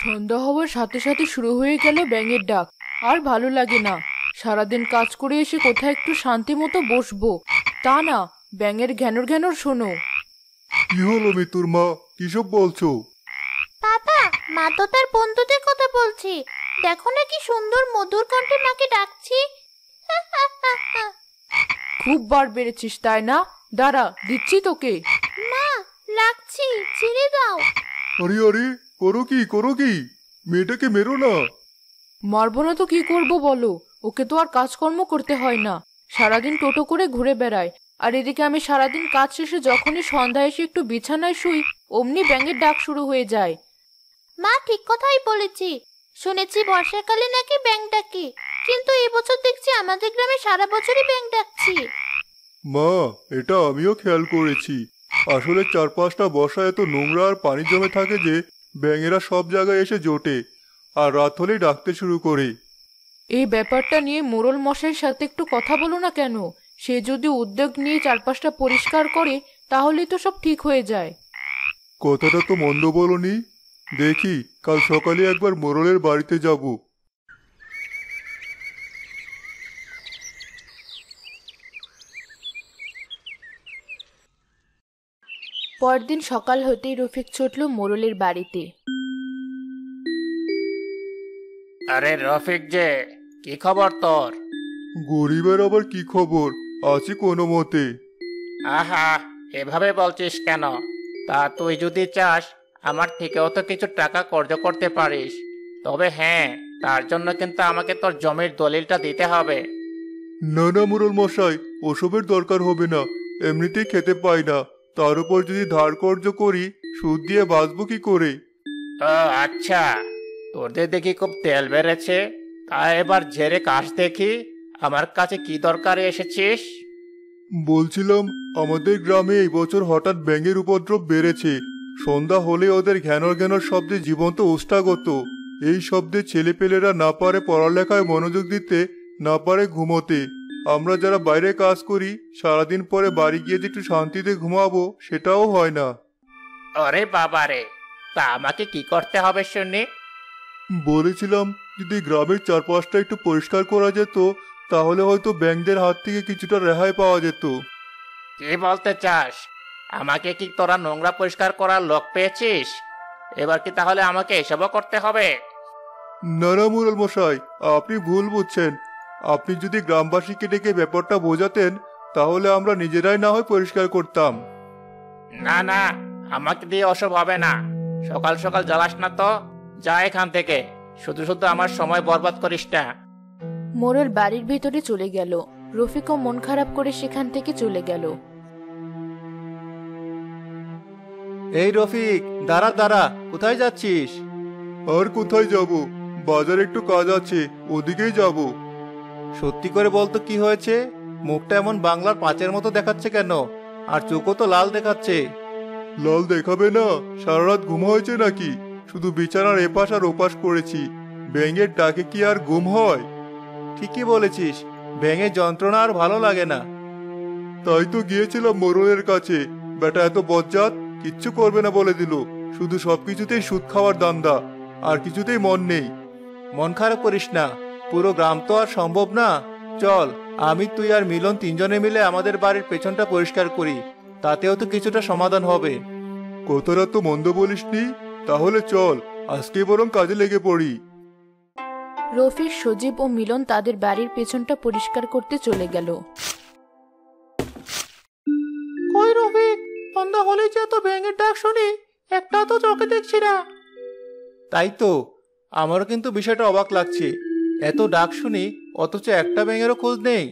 সন্ধ্যা হওয়ার সাথে সাথে শুরু হয়ে গেল ব্যাঙের ডাক। আর ভালো লাগে না। সারাদিন কাজ করে এসে কোথায় একটু শান্তি মতো বসবো, তা না, ব্যাঙের ঘ্যানর ঘ্যানর শোনো। কি হলো মিতুর মা, কিসব বলছো? বাবা, মা তো তার বন্ধুদের কথা বলছি। দেখো না কি সুন্দর মধুর কণ্ঠে মাকে ডাকছি। খুব বার বেড়েছিস তাই না? দাঁড়া, দিচ্ছি তোকে। মা, লাগছি, ছেড়ে দাও। আরে আরে, করো কি, মেয়েটাকে মেরো না। মারবো না তো কি করবো বলো? ওকে তো আর কাজকর্ম করতে হয় না, সারাদিন টোটো করে ঘুরে বেড়ায়। আর এদিকে আমি সারাদিন কাজ শেষে যখনই সন্ধ্যা এসে একটু বিছানায় শুই, অমনি ব্যাঙের ডাক শুরু হয়ে যায়। মা ঠিক কথাই বলেছি। শুনেছি বর্ষাকালে নাকি ব্যাঙ ডাকে, কিন্তু এবছর দেখছি আমাদের গ্রামে সারা বছরই ব্যাঙ ডাকছি। মা, এটা আমিও খেয়াল করেছি। আসলে চারপাশটা বর্ষা এত নোংরা আর পানি জমে থাকে যে ব্যাঙেরা সব জায়গায় এসে জোটে, আর রাত হলেই ডাকতে শুরু করে। এই ব্যাপারটা নিয়ে মোড়ল মশাইয়ের সাথে একটু কথা বলো না কেন? সে যদি উদ্যোগ নিয়ে চারপাশটা পরিষ্কার করে তাহলেই তো সব ঠিক হয়ে যায়। কথাটা তো মন্দ বলনি। দেখি, কাল সকালে একবার মোড়লের বাড়িতে যাব। পরদিন সকাল হতেই রফিক ছুটল মোড়লের বাড়িতে। আরে রফিক যে, কি খবর তোর? গরিবের আবার কি খবর, আছি কোনো মতে। আহা, এভাবে বলছিস কেন? তা তুই যদি চাস আমার থেকেও তো কিছু টাকা কর্জ করতে পারিস। তবে হ্যাঁ, তার জন্য কিন্তু আমাকে তোর জমির দলিলটা দিতে হবে। না না মোড়ল মশাই, ওসবের দরকার হবে না। এমনিতেই খেতে পাই না, তার উপর যদি ধার কর্জ করি, সুদ দিয়ে বাঁচবো কি করে? ও আচ্ছা, তোদের দেখি খুব তেল বেড়েছে। তা এবার ঝেড়ে কাশ দেখি, আমার কাছে কি দরকারে এসেছিস? বলছিলাম, আমাদের গ্রামে এই বছর হঠাৎ ব্যাঙের উপদ্রব বেড়েছে। সন্ধ্যা হলে ওদের ঘ্যানর ঘ্যানর শব্দে জীবন্ত ওষ্ঠাগত। এই শব্দে ছেলেপেলেরা না পারে পড়ালেখায় মনোযোগ দিতে, না পারে ঘুমোতে। আমরা যারা বাইরে কাজ করি, সারাদিন পরে বাড়ি গিয়ে যে একটু শান্তিতে ঘুমাবো, সেটাও হয় না। আরে বাবারে, তা আমাকে কি করতে হবে শুনি? বলেছিলাম, যদি গ্রামের চারপাশটা একটু পরিষ্কার করা যেত, তাহলে হয়তো ব্যাঙদের হাত থেকে কিছুটা রেহাই পাওয়া যেত। কি বলতে চাস? আমাকে কি তোরা নোংরা পরিষ্কার করার লোক পেয়েছিস? এবার কি তাহলে আমাকে এসবও করতে হবে? না না মোড়ল মশাই, আপনি ভুল বুঝছেন। আপনি যদি গ্রামবাসীকে ডেকে ব্যাপারটা বোঝাতেন, তাহলে আমরা নিজেরাই না হয় পরিষ্কার করতাম। না না, আমাকে দিয়ে ওসব হবে না। সকাল সকাল জ্বালাস না তো, যা এখান থেকে। শুধু শুধু আমার সময় বরবাদ করিস না। মোড়ল বাড়ির ভেতরে চলে গেল। রফিকও মন খারাপ করে সেখান থেকে চলে গেল। এই রফিক, দাঁড়া দাঁড়া, কোথায় যাচ্ছিস? আর কোথায় যাব? বাজারে একটু কাজ আছে, ওদিকেই যাব। সত্যি করে বলতো, কি হয়েছে? মুখটা এমন বাংলার পাঁচের মতো দেখাচ্ছে কেন? আর চোখও তো লাল দেখাচ্ছে। লাল দেখাবে না? সারা রাত ঘুম হয়েছে নাকি? শুধু বিছানার এপাশ আর ওপাশ করেছি। ব্যাঙের ডাকে কি আর ঘুম হয়? ঠিকই বলেছিস, ব্যাঙের যন্ত্রণা আর ভালো লাগে না। তাই তো গিয়েছিলাম মোড়লের কাছে। বেটা এত বজ্জাত, কিচ্ছু করবে না বলে দিল। শুধু সবকিছুতেই সুদ খাওয়ার দান্দা, আর কিছুতেই মন নেই। মন খারাপ করিস না, পুরো গ্রাম তো আর সম্ভব না। চল, আমি, তুই আর মিলন তিনজনে মিলে আমাদের বাড়ির পেছনটা পরিষ্কার করি, তাতেও তো কিছুটা সমাধান হবে। কথাটা তো মন্দ বলিসনি। তাহলে চল, আজকে বরং কাজে লেগে পড়ি। রফিক, সজীব ও মিলন তাদের বাড়ির পেছনটা পরিষ্কার করতে চলে গেল। কই রফিক, সন্ধ্যা হলেই যে এত ব্যাঙের ডাক শুনি, একটা তো চোখে দেখছি না। তাই তো, আমারও কিন্তু বিষয়টা অবাক লাগছে। এত ডাক শুনি, অথচ একটা ব্যাঙেরও খোঁজ নেই।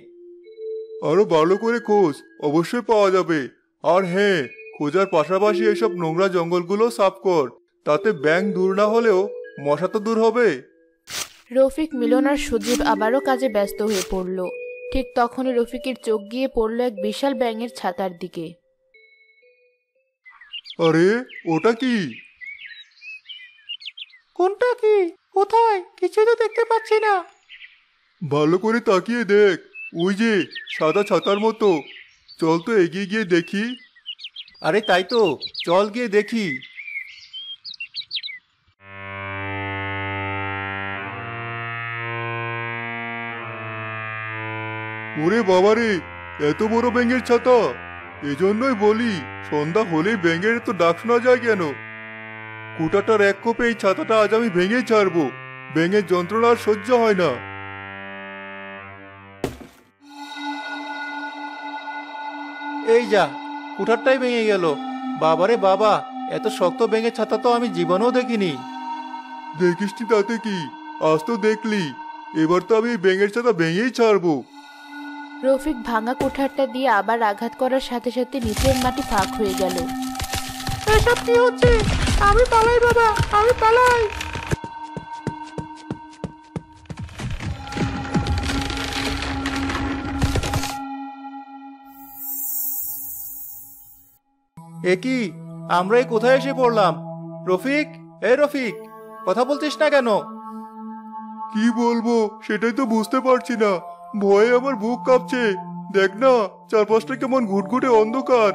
আরো ভালো করে খোঁজ, অবশ্যই পাওয়া যাবে। আর হ্যাঁ, খোঁজার পাশাপাশি এসব নোংরা জঙ্গলগুলো সাফ কর। তাতে ব্যাঙ দূর না হলেও মশা তো দূর হবে। রফিক, মিলন আর সজীব আবারও কাজে ব্যস্ত হয়ে পড়ল। ঠিক তখনই রফিকের চোখ গিয়ে পড়ল এক বিশাল ব্যাঙের ছাতার দিকে। আরে, ওটা কি? কোনটা কি? কোথায়? কিছুই তো দেখতে পাচ্ছি না। ভালো করে তাকিয়ে দেখ, ওই যে সাদা ছাতার মতো। চল তো এগিয়ে গিয়ে দেখি। আরে তাই তো, চল গিয়ে দেখি। ওরে বাবারে, এত বড় ব্যাঙের ছাতা! এজন্যই বলি সন্ধ্যা হলেই ব্যাঙের তো ডাক শোনা যায় কেন। কুটাটার এক কোপে এই ছাতাটা আজ আমি ভেঙে ছাড়বো। ব্যাঙের যন্ত্রণা আর সহ্য হয় না। এই যা, কুঠারটাই ভেঙে গেল। বাবারে বাবা, এত শক্ত ব্যাঙের ছাতা তো আমি জীবনেও দেখিনি। দেখিসনি তাতে কি, আজ তো দেখলি। এবার তো আমি এই ব্যাঙের ছাতা ভেঙেই ছাড়বো। রফিক ভাঙা কোঠারটা দিয়ে আবার আঘাত করার সাথে সাথে নিচের মাটি ফাঁক হয়ে গেল। এসব কি হচ্ছে? আমি পালাই বাবা, আমি পালাই। এ কি, আমরা এই কোথায় এসে পড়লাম? রফিক, এই রফিক, কথা বলছিস না কেন? কি বলবো সেটাই তো বুঝতে পারছি না। ভয়ে আমার বুক কাঁপছে। দেখ না, চারপাশটা কেমন ঘুটঘুটে অন্ধকার।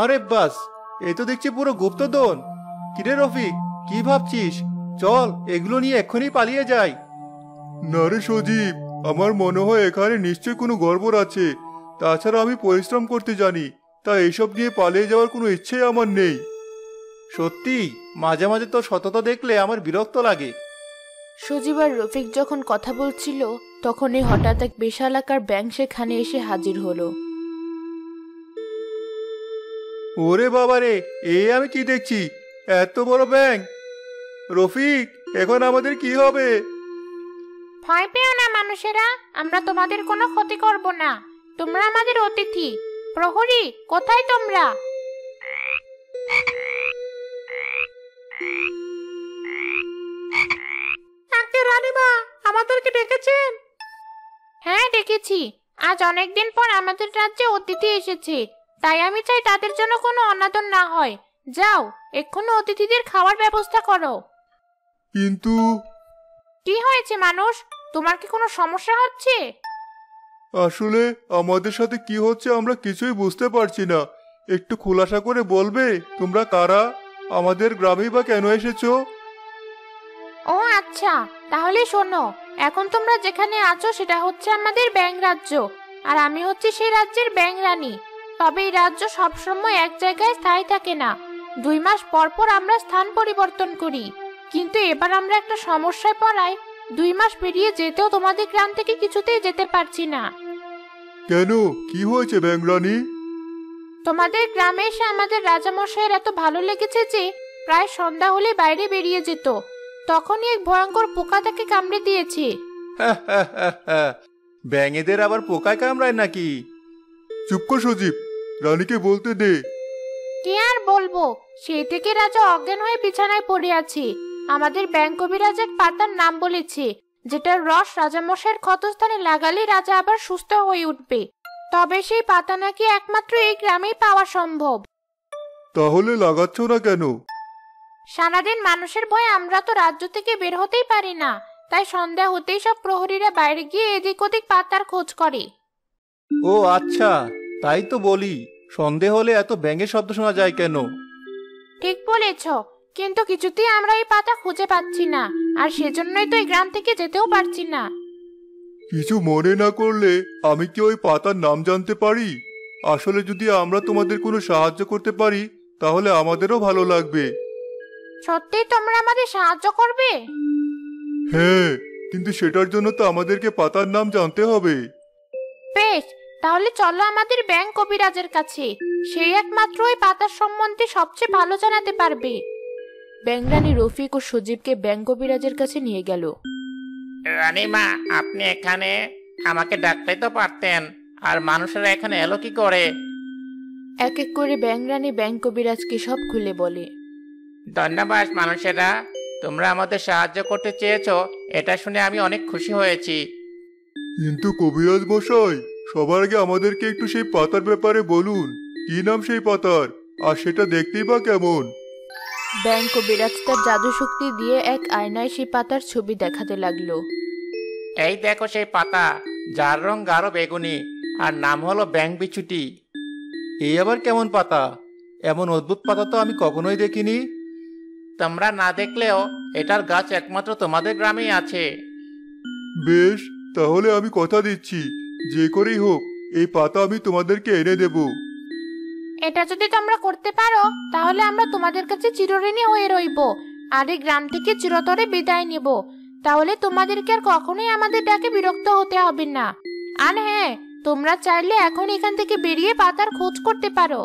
আরে বাস, এই তো দেখছি পুরো গুপ্তধন। কিরে রফিক, কি ভাবছিস? চল, এগুলো নিয়ে এক্ষুনি পালিয়ে যাই। না রে সজীব, আমার মনে হয় এখানে নিশ্চয় কোনো গড়বড় আছে। তাছাড়া আমি পরিশ্রম করতে জানি, তাই এইসব নিয়ে পালিয়ে যাওয়ার কোনো ইচ্ছে আমার নেই। সত্যি, মাঝে মাঝে তোর সততা দেখলে আমার বিরক্ত লাগে। সজীব আর রফিক যখন কথা বলছিল তখনই হঠাৎ এক বিশাল আকার ব্যাঙ সেখানে এসে হাজির হলো। ওরে বাবারে, এ আমি কি দেখছি? এত বড় ব্যাঙ! রফিক, এখন আমাদের কি হবে? ভয় পেও না মানুষেরা, আমরা তোমাদের কোনো ক্ষতি করব না। তোমরা আমাদের অতিথি। প্রহরী, কোথায় তোমরা? রানীমা, আমাদেরকে ডেকেছেন? হ্যাঁ, ডেকেছি। আজ অনেকদিন পর আমাদের রাজ্যে অতিথি এসেছে, তাই আমি চাই তাদের জন্য কোনো অনাদর না হয়। যাও, এক্ষুনি অতিথিদের খাওয়ার ব্যবস্থা করো। কিন্তু কি হয়েছে মানুষ? তোমার কি কোনো সমস্যা হচ্ছে? আসলে আমাদের সাথে কি হচ্ছে আমরা কিছুই বুঝতে পারছি না। একটু খোলাসা করে বলবে তোমরা কারা, আমাদের গ্রামেই বা কেন এসেছো? ও আচ্ছা, তাহলে শোনো। এখন তোমরা যেখানে আছো সেটা হচ্ছে আমাদের ব্যাঙ রাজ্য, আর আমি হচ্ছে সেই রাজ্যের ব্যাঙ রানী। তবে এই রাজ্য সবসময় এক জায়গায় স্থায়ী থাকে না। 2 মাস পর পর আমরা স্থান পরিবর্তন করি। কিন্তু এবার আমরা একটা সমস্যায় পড়ায় 2 মাস পেরিয়ে যেতেও তোমাদের গ্রাম থেকে কিছুতেই যেতে পারছি না। কেন, কি হয়েছে ব্যাংরানী? তোমাদের গ্রামে এসে আমাদের রাজামশাইয়ের এত ভালো লেগেছে যে প্রায় সন্ধ্যা হলে বাইরে বেরিয়ে যেত। তখনই এক ভয়ঙ্কর পোকা তাকে কামড়ে দিয়েছে। ব্যাঙেদের আবার পোকায় কামড়ায় নাকি? চুপ কর সজীব, রানীকে বলতে দে। কি আর বলবো, সেই থেকে রাজা অজ্ঞান হয়ে বিছানায় পড়ে আছে। আমাদের ব্যাঙ কবিরাজ এক পাতার নাম বলেছে, যেটার রস রাজামশাইয়ের ক্ষতস্থানে লাগালে রাজা আবার সুস্থ হয়ে উঠবে। তবে সেই পাতা নাকি একমাত্র এই গ্রামেই পাওয়া সম্ভব। তাহলে লাগাচ্ছ না কেন? সারাদিন মানুষের ভয়ে আমরা তো রাজ্য থেকে বের হতেই পারি না, তাই সন্ধ্যা হতেই সব প্রহরীরা বাইরে গিয়ে এদিক ওদিক পাতার খোঁজ করে। ও আচ্ছা, তাই তো বলি, সন্ধে হলে এত ব্যাঙের শব্দ শোনা যায় কেন? ঠিক বলেছ, কিন্তু কিছুতেই আমরা এই পাতা খুঁজে পাচ্ছি না, আর সেজন্যই তো এই গ্রাম থেকে যেতেও পারছি না। কিছু মনে না করলে আমি কি ওই পাতার নাম জানতে পারি? আসলে যদি আমরা তোমাদের কোনো সাহায্য করতে পারি তাহলে আমাদেরও ভালো লাগবে। সত্যি তোমরা আমাদের সাহায্য করবে? হ্যাঁ, কিন্তু সেটার জন্য তো আমাদেরকে পাতার নাম জানতে হবে। বেশ, তাহলে চলো আমাদের ব্যাঙ কবিরাজের কাছে। সেই একমাত্র ওই পাতার সম্বন্ধে সবচেয়ে ভালো জানাতে পারবে। ব্যাংরানী রফিক ও সজীবকে ব্যাঙ কবিরাজের কাছে নিয়ে গেল। রানীমা, আপনি এখানে? আমাকে ডাকতে তো পারতেন। আর মানুষেরা এখানে এলো কি করে? এক এক করে ব্যাংরানী ব্যাঙ কবিরাজকে সব খুলে বলে। ধন্যবাদ মানুষেরা, তোমরা আমাদের সাহায্য করতে চেয়েছো, এটা শুনে আমি অনেক খুশি হয়েছি। কিন্তু কবিরাজ মশাই, সবার আগে আমাদেরকে একটু সেই পাতার ব্যাপারে বলুন। কি নাম সেই পাতার, আর সেটা দেখতেই বা কেমন? ব্যাঙ কবিরাজ তার জাদু শক্তি দিয়ে এক আয়নায় সেই পাতার ছবি দেখাতে লাগলো। এই দেখো সেই পাতা, যার রং গাঢ় বেগুনি, আর নাম হলো ব্যাঙ বিছুটি। এই আবার কেমন পাতা? এমন অদ্ভুত পাতা তো আমি কখনোই দেখিনি। তোমরা না দেখলেও এটার গাছ একমাত্র তোমাদের গ্রামেই আছে। বেশ, তাহলে আমি কথা দিচ্ছি, যে করেই হোক এই পাতা আমি তোমাদেরকে এনে দেব। এটা যদি তোমরা করতে পারো তাহলে আমরা তোমাদের কাছে চিরঋণী হয়ে রইব আর এই গ্রাম থেকে চিরতরে বিদায় নেব। তাহলে তোমাদেরকে আর কখনোই আমাদের ডাকে বিরক্ত হতে হবে না। আর হ্যাঁ, তোমরা চাইলে এখন এখান থেকে বেরিয়ে পাতার খোঁজ করতে পারো।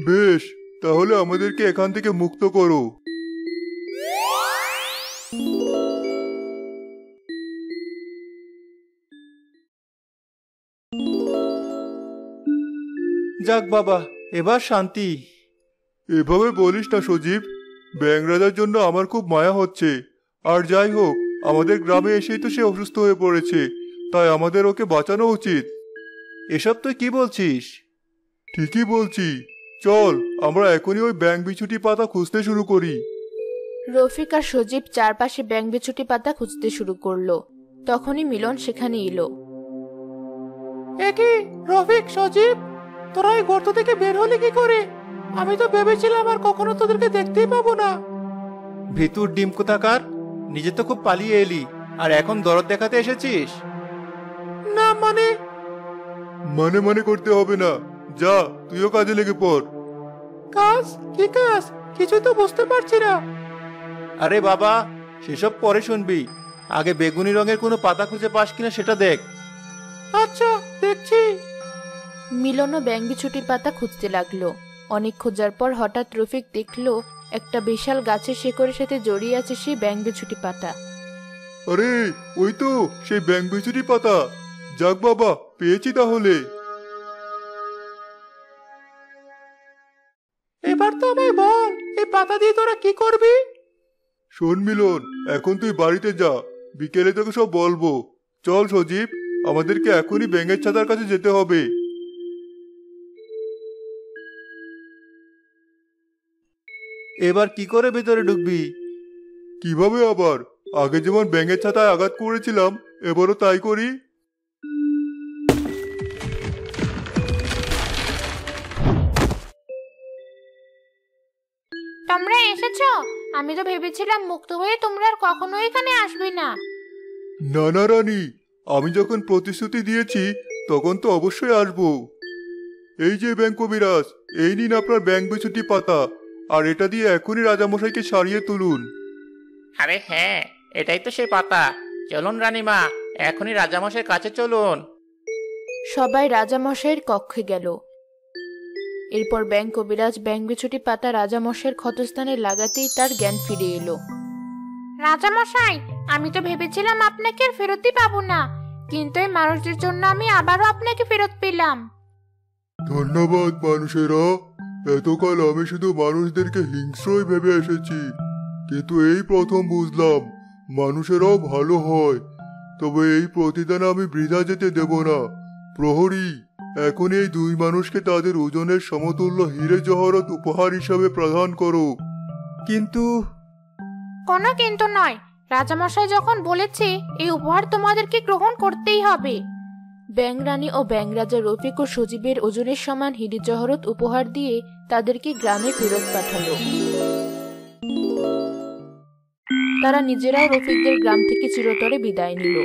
বেশ, তাহলে আমাদেরকে এখান থেকে মুক্ত করো। যাক বাবা, এবার শান্তি। এভাবে বলিস না সজীব, ব্যাঙ রাজার জন্য আমার খুব মায়া হচ্ছে। আর যাই হোক, আমাদের গ্রামে এসেই তো সে অসুস্থ হয়ে পড়েছে, তাই আমাদের ওকে বাঁচানো উচিত। এসব তুই কি বলছিস? ঠিকই বলছি, চল আমরা এখনই ওই ব্যাঙ বিছুটি পাতা খুঁজতে শুরু করি। রফিক আর সজীব চারপাশে ব্যাঙ বিছুটি পাতা খুঁজতে শুরু করলো। তখনই মিলন সেখানে এলো। একই রফিক, সজীব, তোরা এই গর্ত থেকে বের হলি কি করে? আমি তো ভেবেছিলাম আর কখনো তোদেরকে দেখতেই পাবো না। ভিতুর ডিম কোথাকার, নিজে তো খুব পালিয়ে এলি, আর এখন দরদ দেখাতে এসেছিস? না মানে মানে করতে হবে না, যা তুইও কাজে লেগে পড়। কাজ? কি কাজ? কিছুই তো বুঝতে পারছি না। আরে বাবা, সেসব পরে শুনবি, আগে বেগুনি রঙের কোনো পাতা খুঁজে পাস কিনা সেটা দেখ। আচ্ছা, দেখছি। মিলনও ব্যাঙ বিছুটির পাতা খুঁজতে লাগলো। অনেক খোঁজার পর হঠাৎ রফিক দেখলো একটা বিশাল গাছের শেকড়ের সাথে জড়িয়ে আছে সেই ব্যাঙ বিছুটি পাতা। আরে ওই তো সেই ব্যাঙ বিছুটি পাতা। যাক বাবা, পেয়েছি তাহলে। এবার তো আমায় বল, এই পাতা দিয়ে তোরা কি করবি? শোন মিলন, এখন তুই বাড়িতে যা, বিকেলে তোকে সব বলবো। চল সজীব, আমাদেরকে এখনই ব্যাঙের ছাতার কাছে যেতে হবে। এবার কি করে ভেতরে ঢুকবি? কিভাবে আবার? আগে যেমন ব্যাঙের ছাতায় আঘাত করেছিলাম, এবারও তাই করি। তোমরা এসেছো? আমি তো ভেবেছিলাম মুক্ত হয়ে তোমরা আর কখনো এখানে আসবে না। না না রানী, আমি যখন প্রতিশ্রুতি দিয়েছি তখন তো অবশ্যই আসবো। এই যে ব্যাঙ কবিরাজ, এই নিন আপনার ব্যাঙ বিছুটি পাতা, আর এটা দিয়ে এখনই রাজামশাইকে সারিয়ে তুলুন। আরে হ্যাঁ, এটাই তো সেই পাতা। চলুন রানীমা, এখনই রাজামশাইয়ের কাছে চলুন। সবাই রাজামশাইয়ের কক্ষে গেল। এরপর ব্যাঙ কবিরাজ ব্যাঙ বিছুটি পাতা রাজামশাইয়ের ক্ষতস্থানে লাগাতেই তার জ্ঞান ফিরে এলো। রাজামশাই, আমি তো ভেবেছিলাম আপনাকে আর ফেরতই পাবো না, কিন্তু এই মানুষদের জন্য আমি আবারও আপনাকে ফেরত পেলাম। ধন্যবাদ মানুষেরা। এতকাল আমি শুধু মানুষদেরকে হিংস্রই ভেবে এসেছি, কিন্তু এই প্রথম বুঝলাম মানুষেরাও ভালো হয়। তবে এই প্রতিদান আমি বৃথা যেতে দেব না। প্রহরী, এখন এই দুই মানুষকে তাদের ওজনের সমতুল্য হীরে জহরত উপহার হিসাবে প্রদান করো। কিন্তু কোনো কিন্তু নয়, রাজামশাই যখন বলেছে এই উপহার তোমাদেরকে গ্রহণ করতেই হবে। ব্যাঙ রানী ও ব্যাঙ রাজা রফিক ও সজীবের ওজনের সমান হীরে জহরত উপহার দিয়ে তাদেরকে গ্রামে ফেরত পাঠালো। তারা নিজেরাও রফিকদের গ্রাম থেকে চিরতরে বিদায় নিল।